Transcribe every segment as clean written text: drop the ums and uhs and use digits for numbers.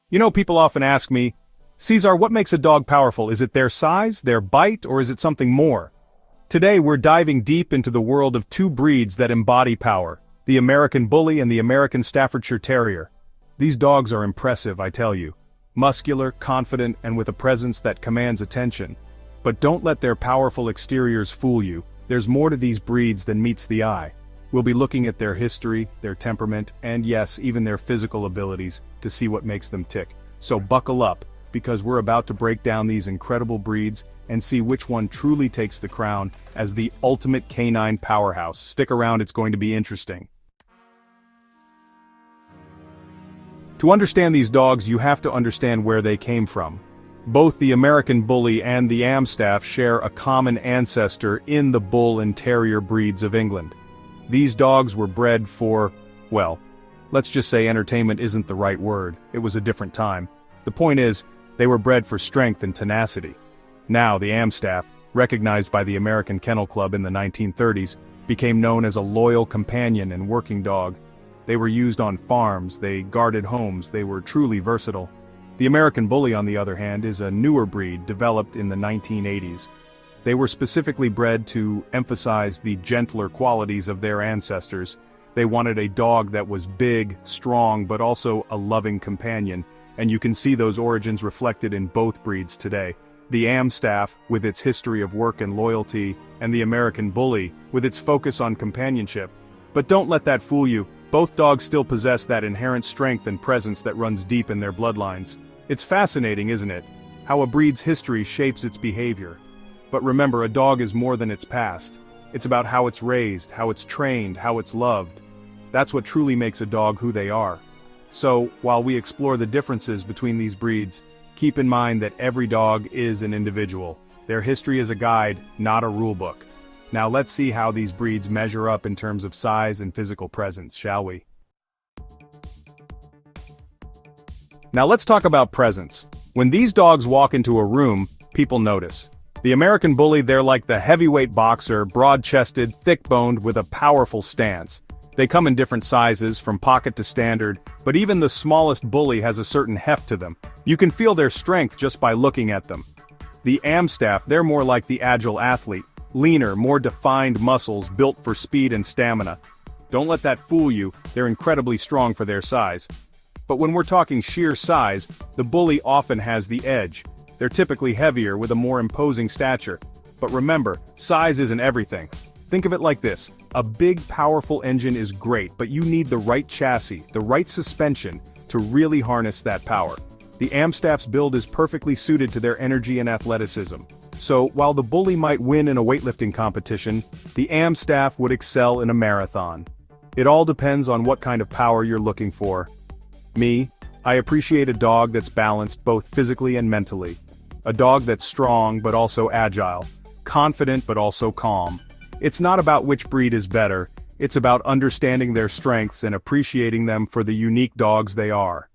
You know, people often ask me, Cesar, what makes a dog powerful? Is it their size, their bite, or is it something more? Today we're diving deep into the world of two breeds that embody power, the American Bully and the American Staffordshire Terrier. These dogs are impressive, I tell you. Muscular, confident, and with a presence that commands attention. But don't let their powerful exteriors fool you. There's more to these breeds than meets the eye. We'll be looking at their history, their temperament, and yes, even their physical abilities, to see what makes them tick. So buckle up, because we're about to break down these incredible breeds and see which one truly takes the crown as the ultimate canine powerhouse. Stick around, it's going to be interesting. To understand these dogs, you have to understand where they came from. Both the American Bully and the Amstaff share a common ancestor in the Bull and Terrier breeds of England. These dogs were bred for, well, let's just say entertainment isn't the right word, it was a different time. The point is, they were bred for strength and tenacity. Now, the Amstaff, recognized by the American Kennel Club in the 1930s, became known as a loyal companion and working dog. They were used on farms, they guarded homes, they were truly versatile. The American Bully, on the other hand, is a newer breed developed in the 1980s. They were specifically bred to emphasize the gentler qualities of their ancestors. They wanted a dog that was big, strong, but also a loving companion, and you can see those origins reflected in both breeds today. The Amstaff, with its history of work and loyalty, and the American Bully, with its focus on companionship. But don't let that fool you. Both dogs still possess that inherent strength and presence that runs deep in their bloodlines. It's fascinating, isn't it? How a breed's history shapes its behavior. But remember, a dog is more than its past. It's about how it's raised, how it's trained, how it's loved. That's what truly makes a dog who they are. So, while we explore the differences between these breeds, keep in mind that every dog is an individual. Their history is a guide, not a rulebook. Now let's see how these breeds measure up in terms of size and physical presence, shall we? Now let's talk about presence. When these dogs walk into a room, people notice. The American Bully, they're like the heavyweight boxer, broad-chested, thick-boned, with a powerful stance. They come in different sizes, from pocket to standard, but even the smallest bully has a certain heft to them. You can feel their strength just by looking at them. The Amstaff, they're more like the agile athlete. Leaner, more defined muscles built for speed and stamina. Don't let that fool you, they're incredibly strong for their size. But when we're talking sheer size, the Bully often has the edge. They're typically heavier with a more imposing stature. But remember, size isn't everything. Think of it like this, a big powerful engine is great, but you need the right chassis, the right suspension, to really harness that power. The Amstaff's build is perfectly suited to their energy and athleticism. So, while the Bully might win in a weightlifting competition, the Amstaff would excel in a marathon. It all depends on what kind of power you're looking for. Me, I appreciate a dog that's balanced both physically and mentally. A dog that's strong but also agile, confident but also calm. It's not about which breed is better, it's about understanding their strengths and appreciating them for the unique dogs they are.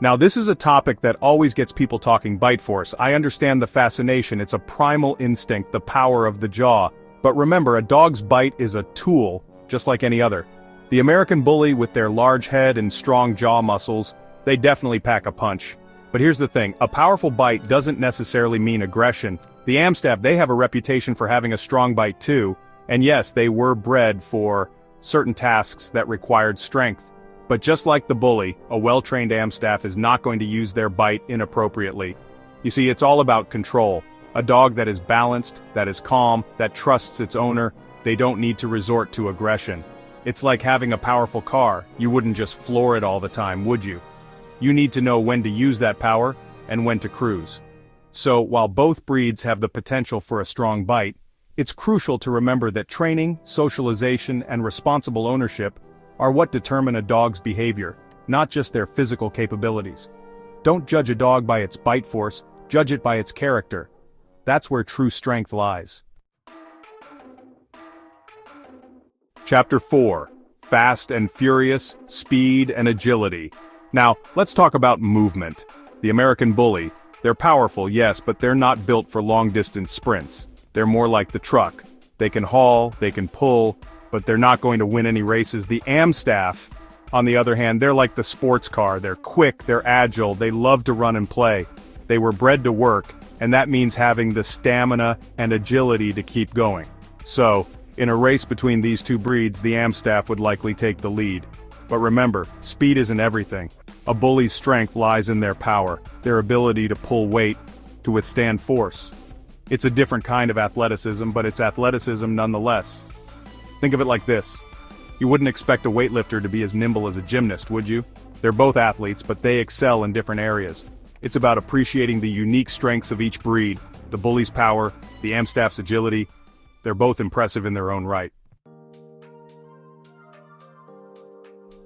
Now this is a topic that always gets people talking bite force. I understand the fascination, it's a primal instinct, the power of the jaw. But remember, a dog's bite is a tool, just like any other. The American Bully, with their large head and strong jaw muscles, they definitely pack a punch. But here's the thing, a powerful bite doesn't necessarily mean aggression. The Amstaff, they have a reputation for having a strong bite too, and yes, they were bred for certain tasks that required strength. But just like the Bully, a well-trained Amstaff is not going to use their bite inappropriately. You see, it's all about control. A dog that is balanced, that is calm, that trusts its owner, they don't need to resort to aggression. It's like having a powerful car, you wouldn't just floor it all the time, would you? You need to know when to use that power, and when to cruise. So, while both breeds have the potential for a strong bite, it's crucial to remember that training, socialization, and responsible ownership are what determine a dog's behavior, not just their physical capabilities. Don't judge a dog by its bite force, judge it by its character. That's where true strength lies. Chapter 4. Fast and Furious, Speed and Agility. Now, let's talk about movement. The American Bully, they're powerful, yes, but they're not built for long-distance sprints. They're more like the truck. They can haul, they can pull, but they're not going to win any races. The Amstaff, on the other hand, they're like the sports car. They're quick, they're agile, they love to run and play. They were bred to work, and that means having the stamina and agility to keep going. So, in a race between these two breeds, the Amstaff would likely take the lead. But remember, speed isn't everything. A bully's strength lies in their power, their ability to pull weight, to withstand force. It's a different kind of athleticism, but it's athleticism nonetheless. Think of it like this. You wouldn't expect a weightlifter to be as nimble as a gymnast, would you? They're both athletes, but they excel in different areas. It's about appreciating the unique strengths of each breed, the bully's power, the Amstaff's agility. They're both impressive in their own right.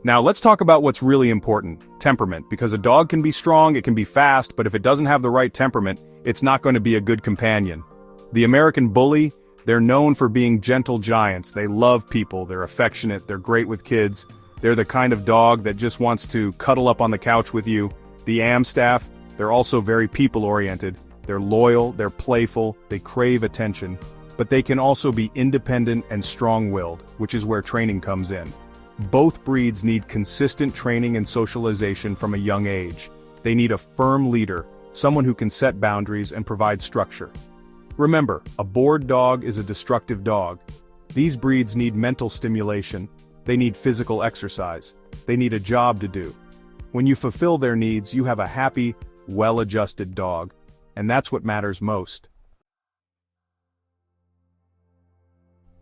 Now let's talk about what's really important, temperament, because a dog can be strong, it can be fast, but if it doesn't have the right temperament, it's not going to be a good companion. The American Bully, they're known for being gentle giants. They love people, they're affectionate, they're great with kids. They're the kind of dog that just wants to cuddle up on the couch with you. The Amstaff, they're also very people-oriented. They're loyal, they're playful, they crave attention. But they can also be independent and strong-willed, which is where training comes in. Both breeds need consistent training and socialization from a young age. They need a firm leader, someone who can set boundaries and provide structure. Remember, a bored dog is a destructive dog. These breeds need mental stimulation. They need physical exercise. They need a job to do. When you fulfill their needs, you have a happy, well-adjusted dog. And that's what matters most.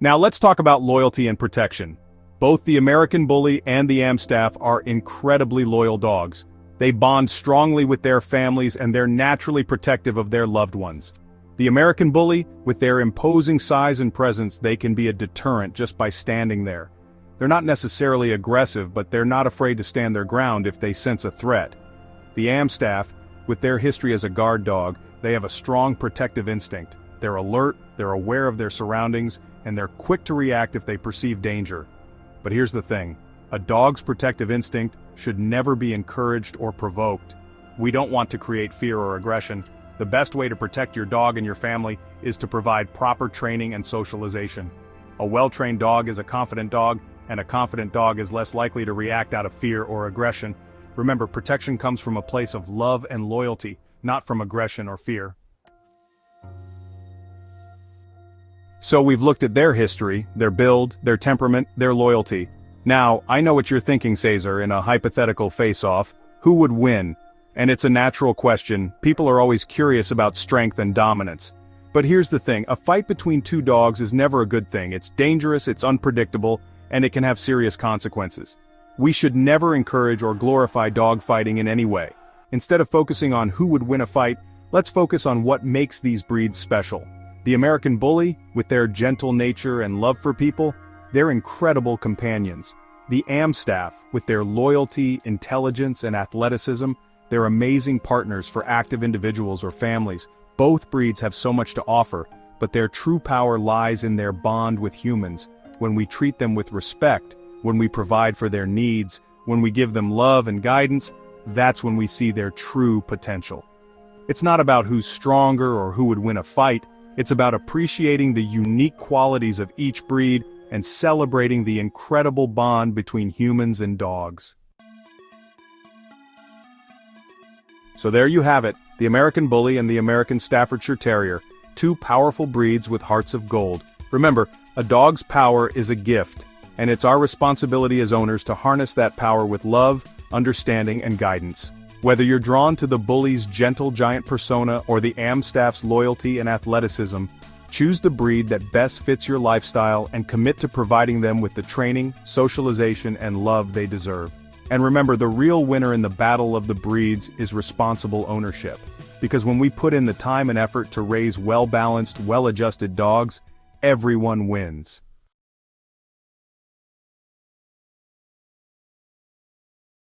Now let's talk about loyalty and protection. Both the American Bully and the Amstaff are incredibly loyal dogs. They bond strongly with their families and they're naturally protective of their loved ones. The American Bully, with their imposing size and presence, they can be a deterrent just by standing there. They're not necessarily aggressive, but they're not afraid to stand their ground if they sense a threat. The Amstaff, with their history as a guard dog, they have a strong protective instinct. They're alert, they're aware of their surroundings, and they're quick to react if they perceive danger. But here's the thing, a dog's protective instinct should never be encouraged or provoked. We don't want to create fear or aggression. The best way to protect your dog and your family is to provide proper training and socialization. A well-trained dog is a confident dog, and a confident dog is less likely to react out of fear or aggression. Remember, protection comes from a place of love and loyalty, not from aggression or fear. So we've looked at their history, their build, their temperament, their loyalty. Now, I know what you're thinking, Cesar, in a hypothetical face-off. Who would win? And it's a natural question. People are always curious about strength and dominance. But here's the thing, a fight between two dogs is never a good thing. It's dangerous, it's unpredictable, and it can have serious consequences. We should never encourage or glorify dogfighting in any way. Instead of focusing on who would win a fight, let's focus on what makes these breeds special. The American Bully, with their gentle nature and love for people, they're incredible companions. The Amstaff, with their loyalty, intelligence, and athleticism, they're amazing partners for active individuals or families. Both breeds have so much to offer, but their true power lies in their bond with humans. When we treat them with respect, when we provide for their needs, when we give them love and guidance, that's when we see their true potential. It's not about who's stronger or who would win a fight. It's about appreciating the unique qualities of each breed and celebrating the incredible bond between humans and dogs. So there you have it, the American Bully and the American Staffordshire Terrier, two powerful breeds with hearts of gold. Remember, a dog's power is a gift, and it's our responsibility as owners to harness that power with love, understanding, and guidance. Whether you're drawn to the Bully's gentle giant persona or the Amstaff's loyalty and athleticism, choose the breed that best fits your lifestyle and commit to providing them with the training, socialization, and love they deserve. And remember, the real winner in the battle of the breeds is responsible ownership. Because when we put in the time and effort to raise well-balanced, well-adjusted dogs, everyone wins.